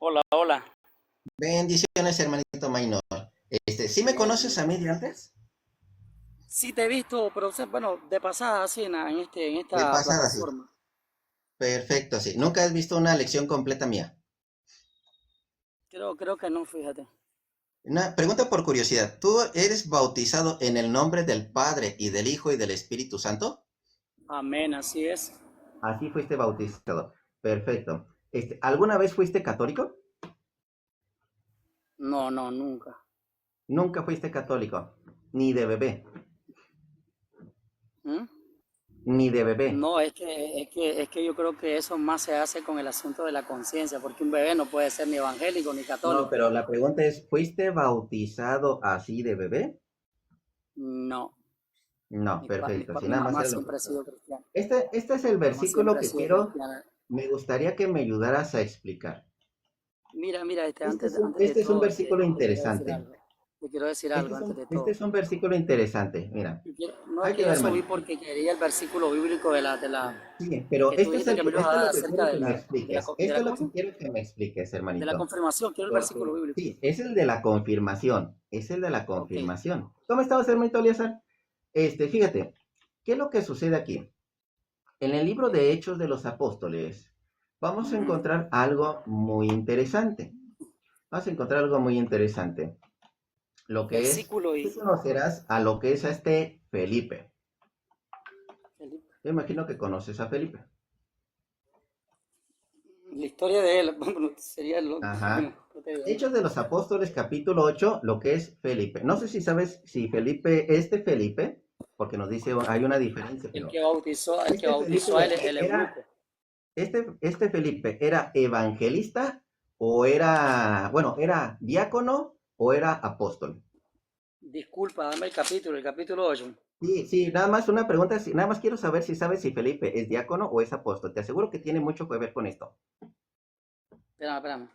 Hola, hola. Bendiciones, hermanito Maynor. ¿Sí me Bien, conoces bien. a mí de antes? Sí te he visto, pero bueno, de pasada así en De esta pasada, sí. plataforma. Perfecto, sí. ¿Nunca has visto una lección completa mía? Creo que no, fíjate. Una pregunta por curiosidad. ¿Tú eres bautizado en el nombre del Padre y del Hijo y del Espíritu Santo? Amén, así es. Así fuiste bautizado. Perfecto. ¿Alguna vez fuiste católico? No, no, nunca. Nunca fuiste católico. Ni de bebé. ¿Mm? Ni de bebé. No, es que yo creo que eso más se hace con el asunto de la conciencia, porque un bebé no puede ser ni evangélico ni No, católico. pero la pregunta es, ¿fuiste bautizado así de bebé? No, No, perfecto. Si mi nada más mamá era lo siempre ha que... sido cristiana. Este es el Mi mamá versículo siempre ha que sido quiero, cristiana. me gustaría que me ayudaras a explicar. Mira, antes de Este es un todo, versículo te quiero decir interesante. algo. Te quiero decir algo antes de Este todo. es un versículo interesante. Mira, No es ahí te que va, eso vi hermanito. porque quería el versículo bíblico Sí, pero que tú dijiste que me ibas esto a es dar lo que acerca quiero que me de la, expliques. de Esto la, es lo ¿cómo se que llama? quiero que me expliques, De la hermanito. confirmación, quiero el versículo Porque, bíblico. sí, es el de la confirmación. Es el de la Ok. confirmación. ¿Cómo estamos, hermanito Eliazar? Fíjate, ¿qué es lo que sucede aquí? En el libro de Hechos de los Apóstoles, vamos a Ujú. encontrar algo muy interesante. Vas a encontrar algo muy interesante. Lo que es, Versículo tú y conocerás a lo que es a este Felipe. Felipe. Yo imagino que conoces a Felipe. La historia de él, bueno, sería bueno, Ajá. ¿qué te digo? Hechos de los Apóstoles, capítulo 8, lo que es Felipe. No sé si sabes si Felipe, porque nos dice, hay una diferencia, El pero que bautizó, el que este Felipe bautizó de a él, aquí el era, eunuco. este Felipe era evangelista o era, bueno, era diácono o era apóstol. Disculpa, dame el capítulo 8. Sí, sí, nada más una pregunta, nada más quiero saber si sabes si Felipe es diácono o es apóstol. Te aseguro que tiene mucho que ver con esto. Espérame.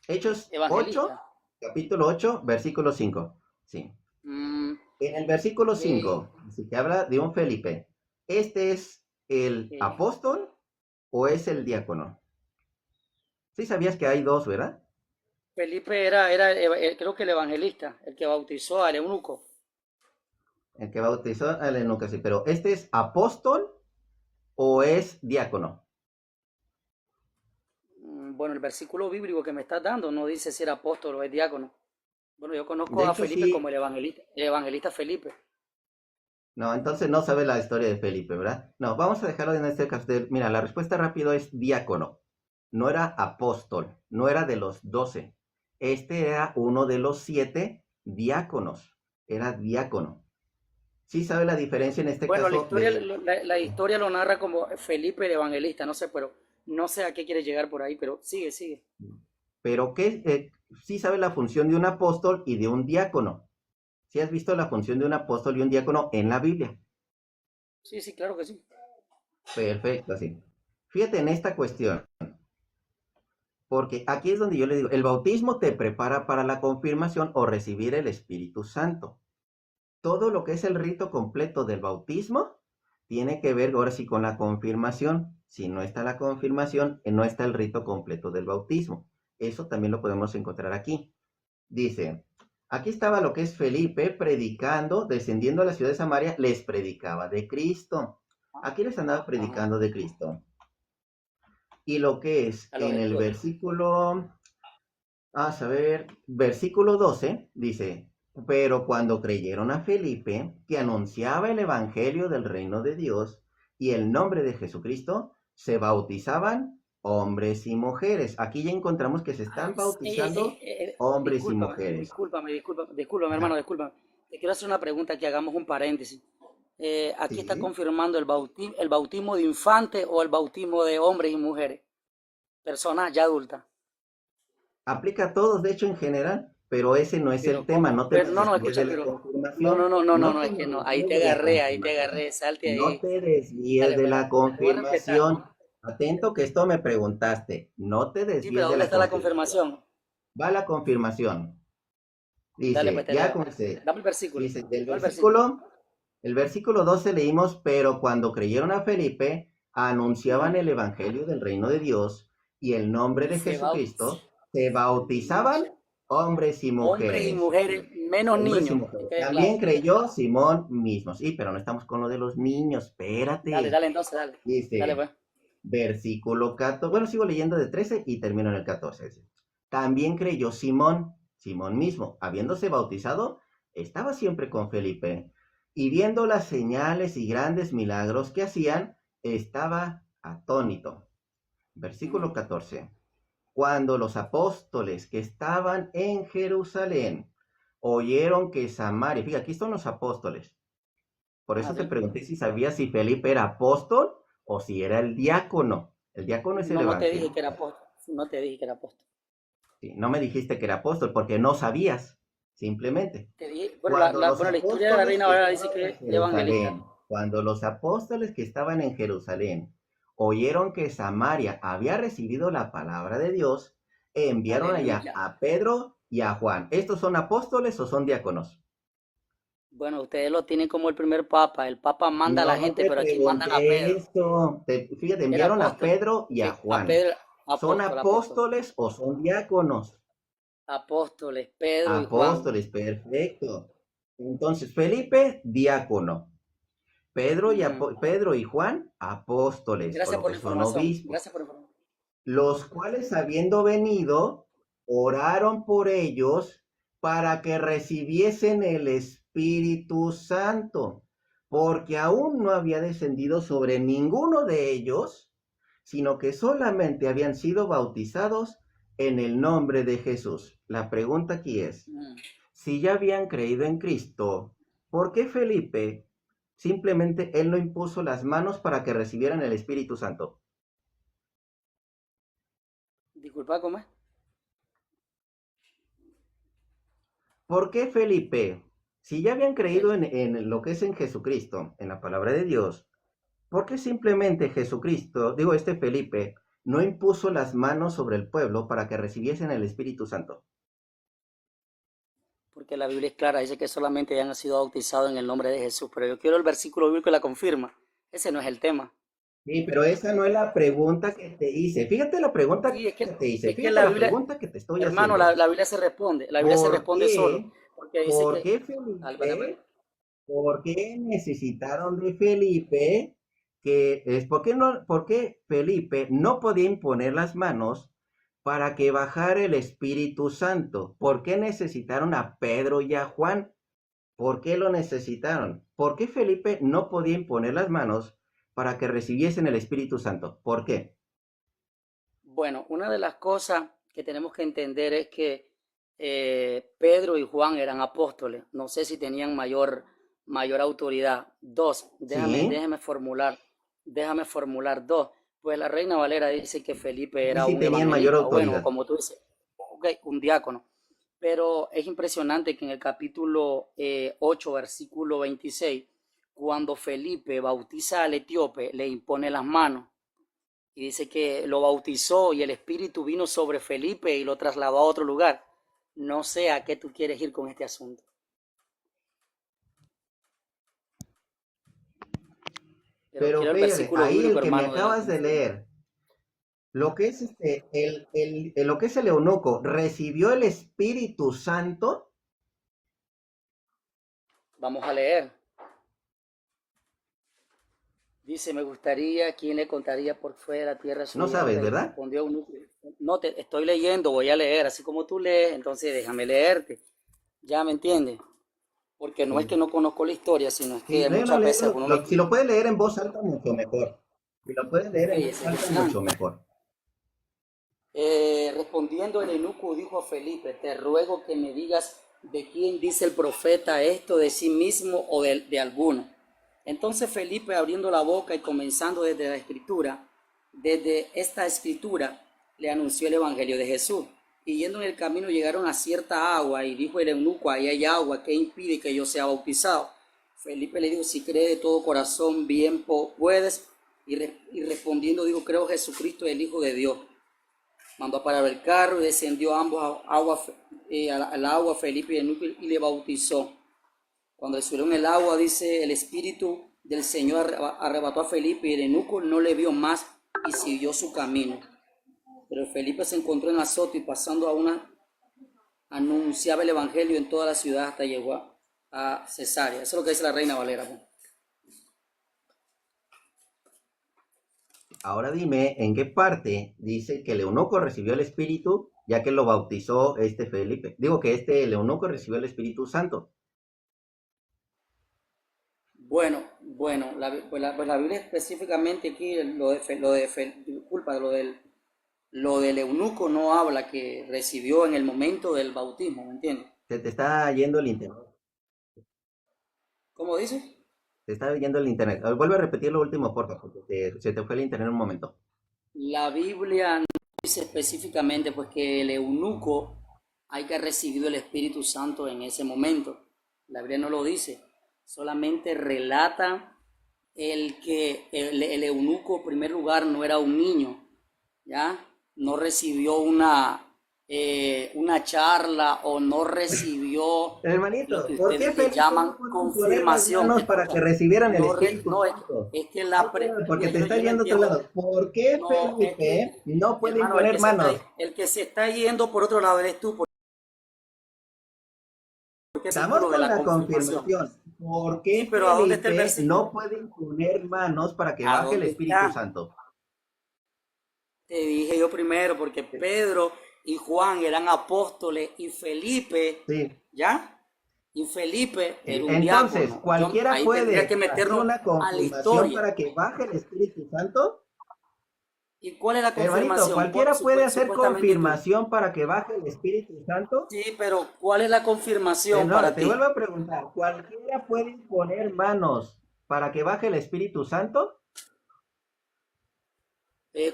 Hechos Evangelista. 8, capítulo 8, versículo 5. Sí. Mm, En el versículo ok, 5, dice que habla de un Felipe. ¿Este es el ok. apóstol o es el diácono? Sí sabías que hay dos, ¿verdad? Felipe creo que el evangelista, el que bautizó al eunuco. El que bautizó al eunuco, sí, pero ¿este es apóstol o es diácono? Bueno, el versículo bíblico que me estás dando no dice si era apóstol o es diácono. Bueno, yo De conozco a hecho, Felipe como sí. el evangelista Felipe. No, entonces no sabe la historia de Felipe, ¿verdad? No, vamos a dejarlo en este caso. Mira, la respuesta rápido es diácono. No era apóstol, no era de los 12. Este era uno de los 7 diáconos. Era diácono. Sí sabe la diferencia en este Bueno, caso de... la historia lo narra como Felipe el evangelista, no sé, pero no sé a qué quiere llegar por ahí, pero sigue, sigue. Pero que sí sabe la función de un apóstol y de un diácono. Sí has visto la función de un apóstol y un diácono en la Biblia. Sí, sí, claro que sí. Perfecto, sí. Fíjate en esta cuestión. Porque aquí es donde yo le digo, el bautismo te prepara para la confirmación o recibir el Espíritu Santo. Todo lo que es el rito completo del bautismo tiene que ver ahora sí con la confirmación. Si no está la confirmación, no está el rito completo del bautismo. Eso también lo podemos encontrar aquí. Dice, aquí estaba lo que es Felipe predicando, descendiendo a la ciudad de Samaria, les predicaba de Cristo. Aquí les andaba Ajá. predicando de Cristo. Y lo que es A los en el esclavos. versículo a saber, versículo 12 dice, pero cuando creyeron a Felipe, que anunciaba el Evangelio del reino de Dios y el nombre de Jesucristo, se bautizaban hombres y mujeres. Aquí ya encontramos que se están bautizando hombres y Discúlpame, mujeres. discúlpame, hermano, Ajá. discúlpame. Te quiero hacer una pregunta que hagamos un paréntesis. Aquí está Sí, confirmando el bautismo de infante o el bautismo de hombres y mujeres, personas ya adultas. aplica a todos, de hecho, en general, pero ese no es el Pero tema, cómo, no te me pero no, no, desvíes escucha, de la pero no, no, confirmación, no, no, no, no no, te es que me no, desvíes de la ahí te confirmación. agarré, salte No ahí. te desvíes Dale, de pues, la te voy a respetar. confirmación. Atento que esto me preguntaste. No te Sí, pero desvíes de ¿dónde la está la confirmación. confirmación? Va la confirmación. Dale, Dice, pues te ya leo. comencé. Dame el versículo, Dice, del dame el versículo. versículo, el versículo 12 leímos, pero cuando creyeron a Felipe, anunciaban Ujú. el evangelio del reino de Dios y el nombre de Se bautizó. Jesucristo, se bautizaban hombres y Hombres y mujeres. mujeres, menos Hombres y niños, que mujeres. quede También claro. creyó Simón mismo. Sí, pero no estamos con lo de los niños. Dale, Espérate. dale entonces, dale. Dale Dice, pues. versículo 14. Bueno, sigo leyendo de 13 y termino en el 14. Dice, también creyó Simón, Simón mismo, habiéndose bautizado, estaba siempre con Felipe. Y viendo las señales y grandes milagros que hacían, estaba atónito. Versículo 14. Cuando los apóstoles que estaban en Jerusalén oyeron que Samaria, fíjate, aquí son los apóstoles. Por Ah, eso te sí. pregunté si sabías si Felipe era apóstol o si era el diácono. El diácono es el No, no te dije que era evangelista. apóstol. No te dije que era apóstol. Sí, no me dijiste que era apóstol porque no sabías, simplemente. Te dije, bueno, Cuando los bueno, la historia de la apóstoles Reina que Valera dice estaban que en es evangelista. Jerusalén, cuando los apóstoles que estaban en Jerusalén oyeron que Samaria había recibido la palabra de Dios, enviaron allá Aleluya. a Pedro y a Juan. ¿Estos son apóstoles o son diáconos? Bueno, ustedes lo tienen como el primer papa. El papa manda a la No gente, te pero aquí mandan a pregunté Pedro. eso. Fíjate, Era enviaron a apóstol. Pedro y a Sí, a Juan. Pedro, ¿Son apóstol, apóstol. apóstoles o son diáconos? Apóstoles, Pedro y Juan. Apóstoles, perfecto. Entonces, Felipe, diácono. Ujú. Pedro y Juan, apóstoles, por Gracias lo por que la son información. obispos, Gracias por la información. los cuales habiendo venido, oraron por ellos para que recibiesen el Espíritu Santo, porque aún no había descendido sobre ninguno de ellos, sino que solamente habían sido bautizados en el nombre de Jesús. La pregunta aquí es, Mm. si ya habían creído en Cristo, ¿por qué Felipe simplemente él no impuso las manos para que recibieran el Espíritu Santo? Disculpa, ¿cómo es? ¿Por qué Felipe, si ya habían Ok. creído en lo que es en Jesucristo, en la palabra de Dios, por qué simplemente Jesucristo, digo este Felipe, no impuso las manos sobre el pueblo para que recibiesen el Espíritu Santo? Porque la Biblia es clara, dice que solamente hayan sido bautizados en el nombre de Jesús. Pero yo quiero el versículo bíblico que la confirma. Ese no es el tema. Sí, pero esa no es la pregunta que te hice. Fíjate la pregunta Sí, que te hice. es que Fíjate la la Biblia, pregunta que te estoy hermano, haciendo. la Biblia se responde. La Biblia se ¿Por responde solo. qué? Porque dice ¿Por que... qué Dale, pues. Felipe? ¿Por qué necesitaron de Felipe? ¿Por qué Felipe no podía imponer las manos para que bajara el Espíritu Santo? ¿Por qué necesitaron a Pedro y a Juan? ¿Por qué lo necesitaron? ¿Por qué Felipe no podía imponer las manos para que recibiesen el Espíritu Santo? ¿Por qué? Bueno, una de las cosas que tenemos que entender es que Pedro y Juan eran apóstoles. No sé si tenían mayor autoridad. Dos, Sí, déjame formular dos. Pues la Reina Valera dice que Felipe sí, era sí un tenían mayor evangelista, o bueno, autoridad. como tú dices, okay, un diácono. Pero es impresionante que en el capítulo 8, versículo 26, cuando Felipe bautiza al etíope, le impone las manos y dice que lo bautizó y el Espíritu vino sobre Felipe y lo trasladó a otro lugar. No sé a qué tú quieres ir con este asunto. Pero Pero quiero el fíjate, versículo ahí bíblico, el que me hermano, de la acabas de confirma. leer, lo que es lo que es el eunuco, ¿recibió el Espíritu Santo? Vamos a leer. Dice, me gustaría, ¿quién le contaría por fuera de la tierra su No vida? Ok, sabes, ¿verdad? respondió uno. No, te estoy leyendo, voy a leer, así como tú lees, entonces déjame leerte. Ya me entiendes. Porque no es que Sí. no conozco la historia, sino es Sí, que léelo, muchas veces léelo. uno lo Si lo estudia. puedes leer en voz alta, mucho mejor. Si lo puedes leer Ok, en voz ese es el alta, plan. mucho mejor. Respondiendo el eunuco dijo a Felipe, te ruego que me digas de quién dice el profeta esto, de sí mismo o de alguno. Entonces Felipe, abriendo la boca y comenzando desde esta escritura, le anunció el evangelio de Jesús. Y yendo en el camino llegaron a cierta agua y dijo el eunuco, ahí hay agua, ¿qué impide que yo sea bautizado? Felipe le dijo, si cree de todo corazón, bien puedes. Y respondiendo dijo, creo Jesucristo es el Hijo de Dios. Mandó a parar el carro y descendió ambos al agua Felipe y eunuco y le bautizó. Cuando subieron el agua, dice, el Espíritu del Señor arrebató a Felipe y el eunuco no le vio más y siguió su camino. Pero Felipe se encontró en Azoto y pasando a una anunciaba el evangelio en toda la ciudad hasta llegó a Cesarea. Eso es lo que dice la Reina Valera. Pues. Ahora dime, ¿en qué parte dice que el eunuco recibió el Espíritu, ya que lo bautizó este Felipe? Digo que el eunuco recibió el Espíritu Santo. Bueno, pues la Biblia específicamente aquí, lo del eunuco no habla que recibió en el momento del bautismo, ¿me entiendes? Se te está yendo el internet. ¿Cómo dice? Se está yendo el internet. Vuelve a repetir lo último, por favor, porque se te fue el internet un momento. La Biblia no dice específicamente pues que el eunuco hay que recibido el Espíritu Santo en ese momento. La Biblia no lo dice. Solamente relata que el eunuco en primer lugar no era un niño, ¿ya? No recibió una charla o no recibió lo Hermanito, que ¿por qué ustedes le Felipe llaman no pudo poner las confirmación. manos para que recibieran el No, Espíritu no, Santo? es que la... Porque te yo está no yendo a otro entiendo. lado. ¿Por qué No, es Felipe que, no puede hermano, imponer manos? el que se está yendo por otro lado eres tú, porque es Estamos lo de con la la confirmación. confirmación. ¿Por Sí, qué pero ¿a dónde está el Felipe versículo? no puede imponer manos para que ¿A baje el dónde Espíritu está? Santo? Te dije yo primero, porque Pedro y Juan eran apóstoles y Felipe, Sí. ¿ya? Y Felipe era un Entonces, diácono. ¿cualquiera Ahí tendría que puede hacer meternos una a la confirmación historia. para que baje el Espíritu Santo? ¿Y cuál es la Hermanito, confirmación? ¿cualquiera puede hacer Supuestamente tú. confirmación para que baje el Espíritu Santo? Sí, pero ¿cuál es la confirmación No, para te ti? vuelvo a preguntar, ¿cualquiera puede imponer manos para que baje el Espíritu Santo?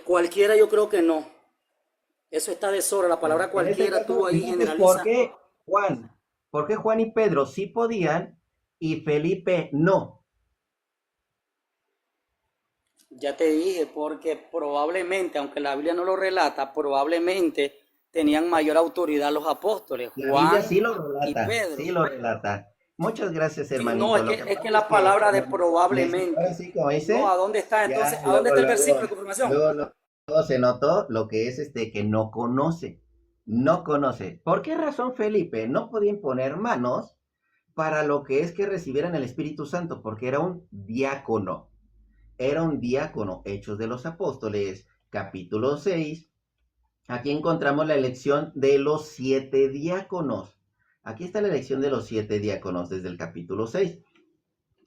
Cualquiera yo creo que no. Eso está de sobra. La palabra En este cualquiera tú caso, ahí entonces, ¿por generaliza. qué Juan? ¿Por qué Juan y Pedro sí podían y Felipe no? Ya te dije, porque probablemente, aunque la Biblia no lo relata, probablemente tenían mayor autoridad los apóstoles, La Biblia Juan sí lo y relata, Pedro. sí lo relata. Muchas gracias, Sí, no, hermanito. Lo que es pasa que es la que palabra de ahora probablemente. sí, como No, dice, ¿a dónde está? Entonces, ya ¿a dónde está el versículo luego, de confirmación? luego, luego se notó lo que es que no conoce, no conoce. ¿Por qué razón Felipe no podía imponer manos para lo que es que recibieran el Espíritu Santo? Porque era un diácono. Era un diácono. Hechos de los Apóstoles, capítulo 6. Aquí encontramos la elección de los 7 diáconos. Aquí está la elección de los 7 diáconos desde el capítulo 6.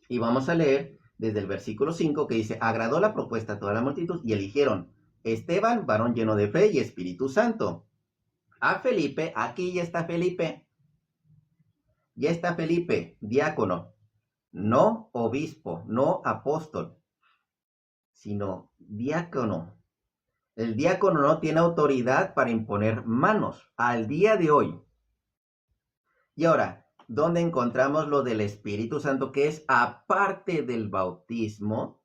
Y vamos a leer desde el versículo 5 que dice, agradó la propuesta a toda la multitud y eligieron Esteban, varón lleno de fe y Espíritu Santo. A Felipe, aquí ya está Felipe, diácono, no obispo, no apóstol, sino diácono. El diácono no tiene autoridad para imponer manos al día de hoy. Y ahora, ¿dónde encontramos lo del Espíritu Santo que es aparte del bautismo?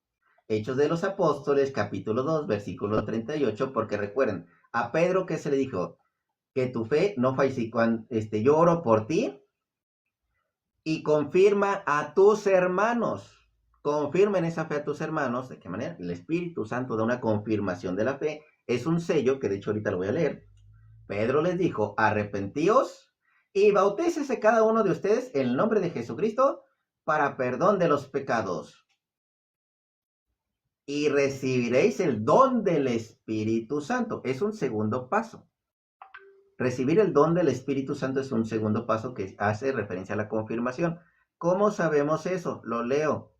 Hechos de los Apóstoles, capítulo 2, versículo 38, porque recuerden, a Pedro que se le dijo, que tu fe no fue así, yo oro por ti y confirma a tus hermanos. Confirmen esa fe a tus hermanos. ¿De qué manera? El Espíritu Santo da una confirmación de la fe. Es un sello que de hecho ahorita lo voy a leer. Pedro les dijo, arrepentíos y bautícese cada uno de ustedes en el nombre de Jesucristo para perdón de los pecados. Y recibiréis el don del Espíritu Santo. Es un segundo paso. Recibir el don del Espíritu Santo es un segundo paso que hace referencia a la confirmación. ¿Cómo sabemos eso? Lo leo.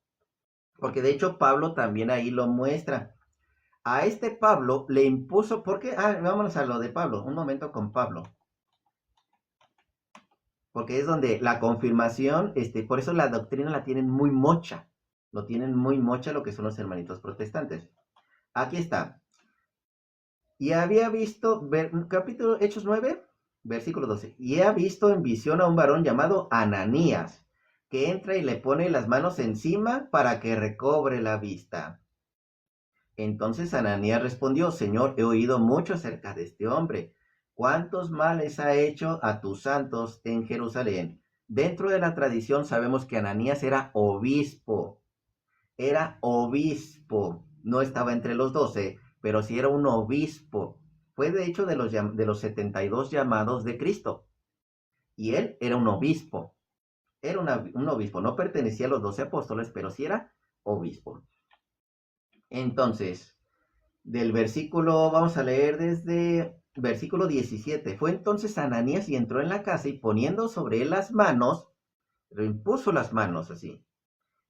Porque de hecho Pablo también ahí lo muestra. A este Pablo le impuso, ¿por qué? Vámonos a lo de Pablo, un momento con Pablo. Porque es donde la confirmación, por eso la doctrina la tienen muy mocha. Lo tienen muy mocha lo que son los hermanitos protestantes. Aquí está. Y había visto, capítulo Hechos 9, versículo 12. Y ha visto en visión a un varón llamado Ananías, que entra y le pone las manos encima para que recobre la vista. Entonces Ananías respondió, Señor, he oído mucho acerca de este hombre. ¿Cuántos males ha hecho a tus santos en Jerusalén? Dentro de la tradición sabemos que Ananías era obispo. Era obispo. No estaba entre los 12, pero sí era un obispo. Fue de hecho de los 72 llamados de Cristo. Y él era un obispo. Era un obispo. No pertenecía a los 12 apóstoles, pero sí era obispo. Entonces, del versículo, vamos a leer desde versículo 17. Fue entonces Ananías y entró en la casa y poniendo sobre él las manos, le impuso las manos así.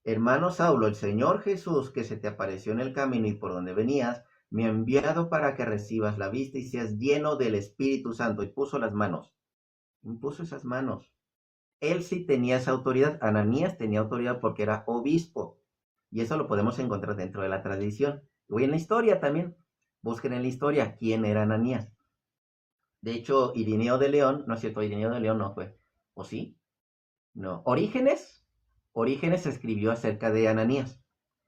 Hermano Saulo, el Señor Jesús que se te apareció en el camino y por donde venías, me ha enviado para que recibas la vista y seas lleno del Espíritu Santo. Y puso las manos. Impuso esas manos. Él sí tenía esa autoridad. Ananías tenía autoridad porque era obispo. Y eso lo podemos encontrar dentro de la tradición. Y en la historia también. Busquen en la historia quién era Ananías. De hecho, Irineo de León, no es cierto, Irineo de León no fue. ¿O sí? No. Orígenes escribió acerca de Ananías.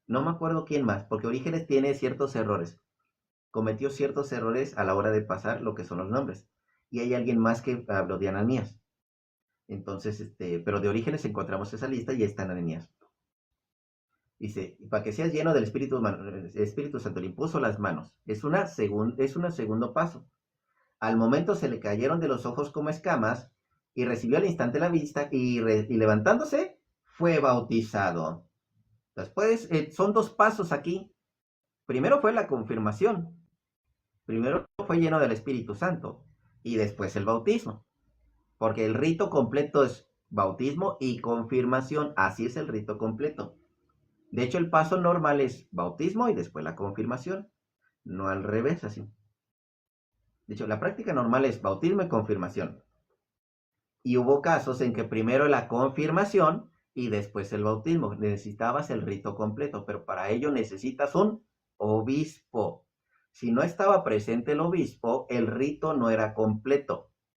No me acuerdo quién más, porque Orígenes tiene ciertos errores. Cometió ciertos errores a la hora de pasar lo que son los nombres. Y hay alguien más que habló de Ananías. Entonces, pero de Orígenes encontramos esa lista y está Ananías. Dice, para que seas lleno del Espíritu Santo, le impuso las manos. Es un segundo paso. Al momento se le cayeron de los ojos como escamas y recibió al instante la vista y levantándose fue bautizado. Después, son dos pasos aquí. Primero fue la confirmación. Primero fue lleno del Espíritu Santo y después el bautismo. Porque el rito completo es bautismo y confirmación. Así es el rito completo. De hecho, el paso normal es bautismo y después la confirmación. No al revés, así. De hecho, la práctica normal es bautismo y confirmación. Y hubo casos en que primero la confirmación y después el bautismo. Necesitabas el rito completo, pero para ello necesitas un obispo. Si no estaba presente el obispo, el rito no era completo.